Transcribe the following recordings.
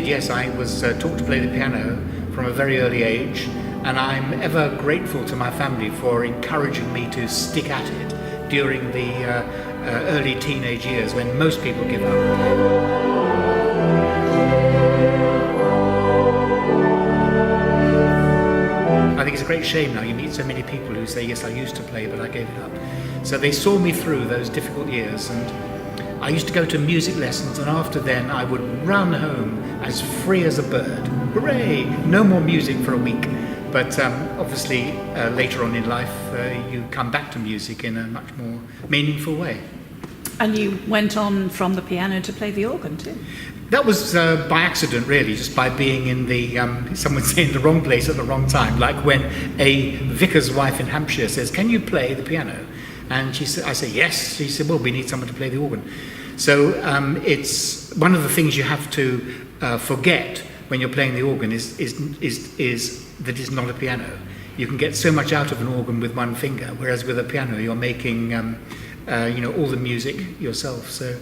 Yes, I was taught to play the piano from a very early age, and I'm ever grateful to my family for encouraging me to stick at it during the early teenage years when most people give up. I think it's a great shame now. You meet so many people who say, yes, I used to play, but I gave it up. So they saw me through those difficult years, and I used to go to music lessons, and after then I would run home as free as a bird. Hooray! No more music for a week. But obviously later on in life you come back to music in a much more meaningful way. And you went on from the piano to play the organ too? That was by accident, really, just by being in the, some would say, in the wrong place at the wrong time. Like when a vicar's wife in Hampshire says, "Can you play the piano?" And I say, "Yes." She said, "Well, we need someone to play the organ." So it's one of the things you have to forget when you're playing the organ is that it's not a piano. You can get so much out of an organ with one finger, whereas with a piano you're making all the music yourself. So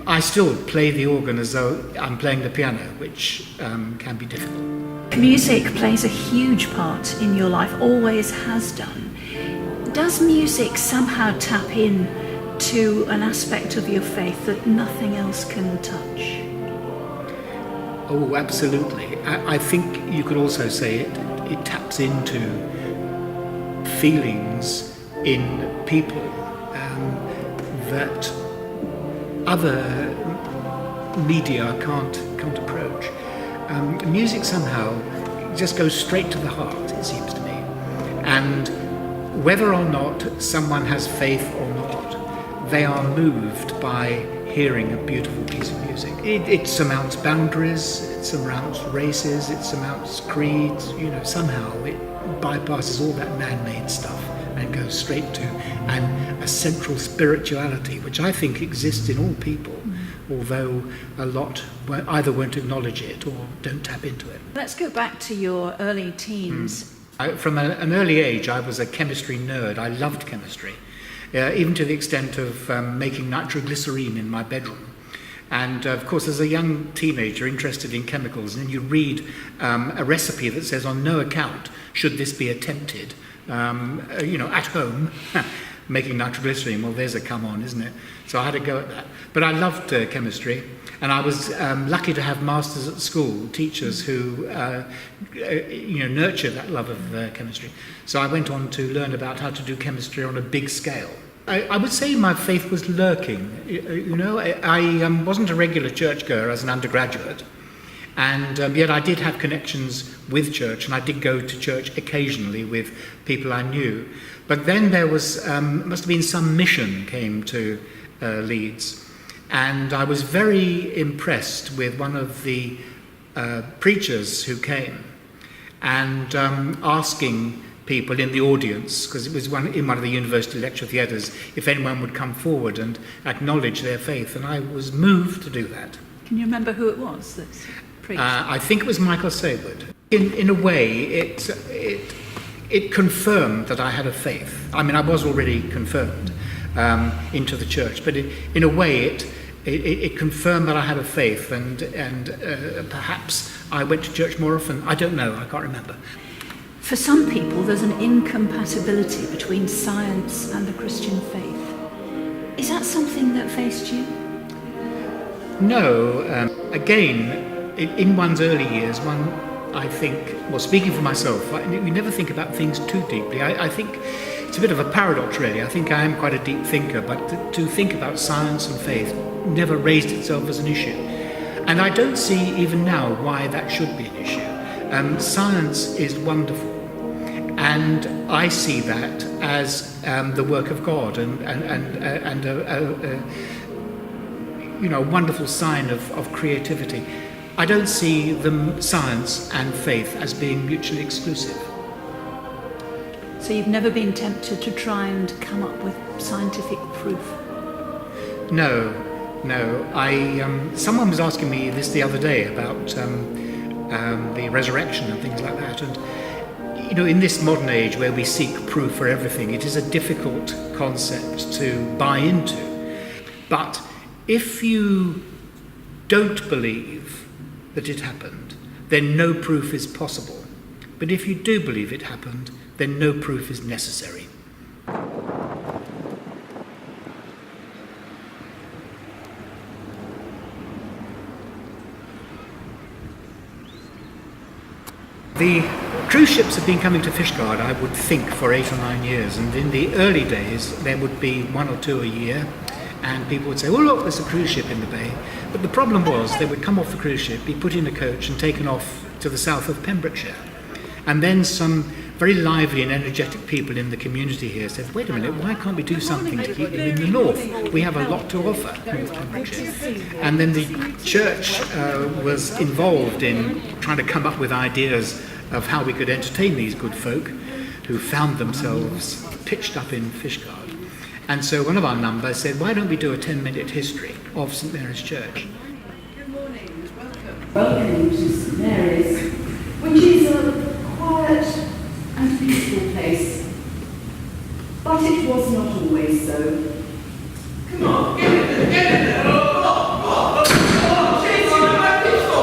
I still play the organ as though I'm playing the piano, which can be difficult. Music plays a huge part in your life, always has done. Does music somehow tap in to an aspect of your faith that nothing else can touch? Oh, absolutely. I think you could also say it taps into feelings in people that other media can't approach. Music somehow just goes straight to the heart, it seems to me. And whether or not someone has faith or not, they are moved by hearing a beautiful piece of music. It surmounts boundaries, it surmounts races, it surmounts creeds. Somehow it bypasses all that man-made stuff and goes straight to a central spirituality, which I think exists in all people, although a lot either won't acknowledge it or don't tap into it. Let's go back to your early teens. From an early age, I was a chemistry nerd. I loved chemistry, even to the extent of making nitroglycerine in my bedroom. And of course, as a young teenager interested in chemicals, and you read a recipe that says, on no account should this be attempted, at home, making nitroglycerine, well, there's a come on, isn't it? So I had a go at that. But I loved chemistry, and I was lucky to have masters at school, teachers who, nurtured that love of chemistry. So I went on to learn about how to do chemistry on a big scale. I would say my faith was lurking. I wasn't a regular churchgoer as an undergraduate, and yet I did have connections with church, and I did go to church occasionally with people I knew. But then there was, must have been some mission came to Leeds, and I was very impressed with one of the preachers who came and asking people in the audience, because it was in one of the university lecture theatres, if anyone would come forward and acknowledge their faith, and I was moved to do that. Can you remember who it was that's preached? I think it was Michael Sayward. In a way, it confirmed that I had a faith. I mean, I was already confirmed into the church, but in a way, it confirmed that I had a faith, and perhaps I went to church more often. I don't know. I can't remember. For some people, there's an incompatibility between science and the Christian faith. Is that something that faced you? No. Again, in one's early years, I think, well, speaking for myself, we never think about things too deeply. I think it's a bit of a paradox, really. I think I am quite a deep thinker, but to think about science and faith never raised itself as an issue. And I don't see even now why that should be an issue. Science is wonderful, and I see that as the work of God and a wonderful sign of creativity. I don't see science and faith as being mutually exclusive. So you've never been tempted to try and come up with scientific proof? No. Someone was asking me this the other day about the resurrection and things like that, and in this modern age where we seek proof for everything, it is a difficult concept to buy into. But if you don't believe that it happened, then no proof is possible. But if you do believe it happened, then no proof is necessary. The cruise ships have been coming to Fishguard, I would think, for 8 or 9 years, and in the early days there would be 1 or 2 a year, and people would say, "Oh look, there's a cruise ship in the bay." But the problem was they would come off the cruise ship, be put in a coach and taken off to the south of Pembrokeshire. And then some very lively and energetic people in the community here said, "Wait a minute, why can't we do something to keep them in the north? We have a lot to offer, North Pembrokeshire." And then the church was involved in trying to come up with ideas of how we could entertain these good folk who found themselves pitched up in Fishguard. And so one of our numbers said, "Why don't we do a 10-minute history of St Mary's Church?" Good morning, welcome to St Mary's, which is a quiet and peaceful place. But it was not always so. Come on, get in there! Oh, Jesus, my pistol!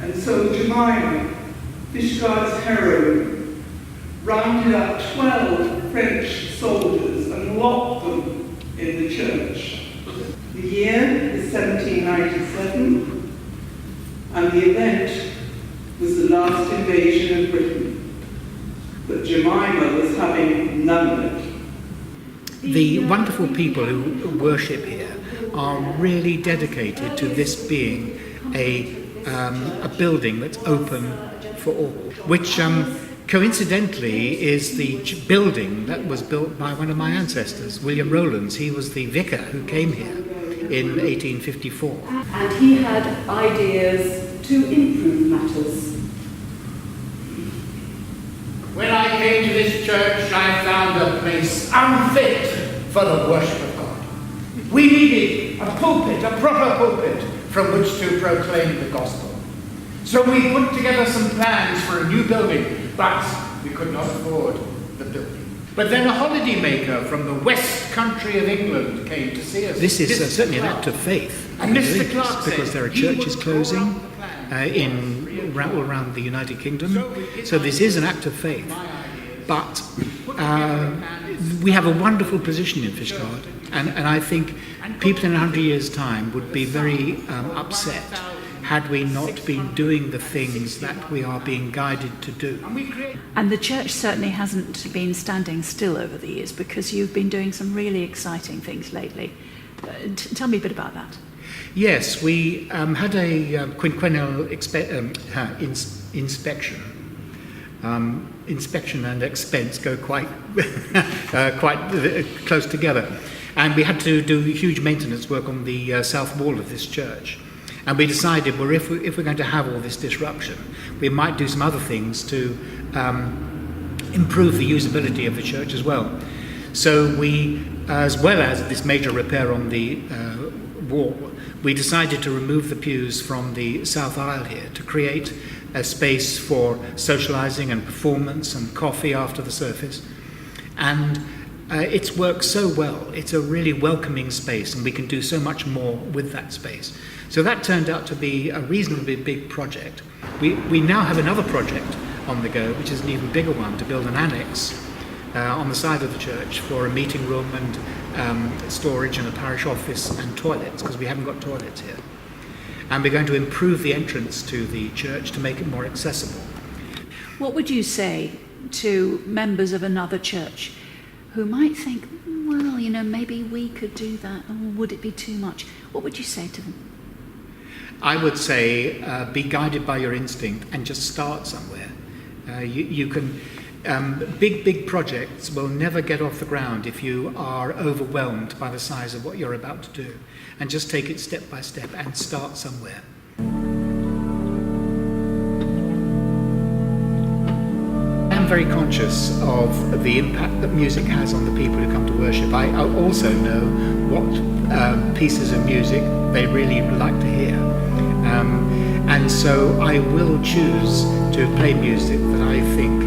And so Jemima, Fishguard's heroine, rounded up 12 French soldiers and locked them in the church. The year is 1797, and the event was the last invasion of Britain. But Jemima was having none of it. The wonderful people who worship here are really dedicated to this being a building that's open for all, which coincidentally is the building that was built by one of my ancestors, William Rowlands. He was the vicar who came here in 1854. And he had ideas to improve matters. When I came to this church, I found a place unfit for the worship of God. We needed a pulpit, a proper pulpit, from which to proclaim the gospel. So we put together some plans for a new building, but we could not afford the building. But then a holidaymaker from the west country of England came to see us. This is certainly an act of faith. And Mr. Clark because said there are he churches would closing draw all around the United Kingdom. So this is an act of faith. But we have a wonderful position in Fishguard, and I think people in 100 years' time would be very upset had we not been doing the things that we are being guided to do. And the church certainly hasn't been standing still over the years, because you've been doing some really exciting things lately. Tell me a bit about that. Yes, we had a quinquennial inspection. Inspection and expense go quite close together. And we had to do huge maintenance work on the south wall of this church. And we decided, well, if we're going to have all this disruption, we might do some other things to improve the usability of the church as well. So we, as well as this major repair on the wall, we decided to remove the pews from the south aisle here to create a space for socialising and performance and coffee after the service. And it's worked so well. It's a really welcoming space, and we can do so much more with that space. So that turned out to be a reasonably big project. We now have another project on the go, which is an even bigger one, to build an annex on the side of the church for a meeting room and storage and a parish office and toilets, because we haven't got toilets here. And we're going to improve the entrance to the church to make it more accessible. What would you say to members of another church who might think, well, you know, maybe we could do that, or would it be too much? What would you say to them? I would say be guided by your instinct and just start somewhere. You can big projects will never get off the ground if you are overwhelmed by the size of what you're about to do. And just take it step by step and start somewhere. I'm very conscious of the impact that music has on the people who come to worship. I also know what pieces of music they really like to hear. And so I will choose to play music that I think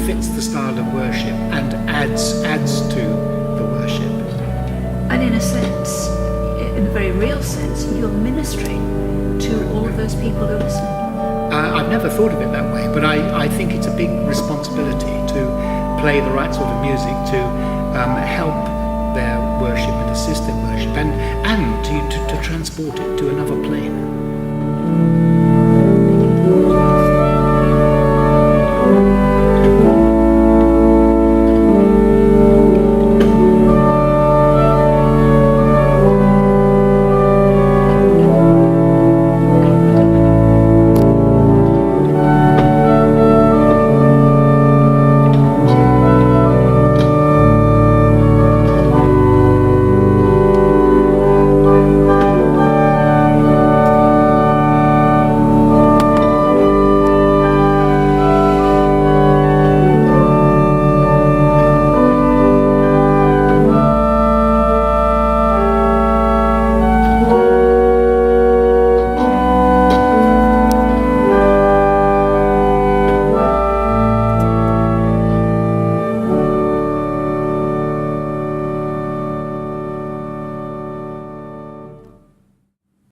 fits the style of worship and adds to the worship. And in a sense, in a very real sense, you're ministering to all of those people who listen. I've never thought of it that way, but I think it's a big responsibility to play the right sort of music, to help their worship and assist their worship, and to transport it to another plane.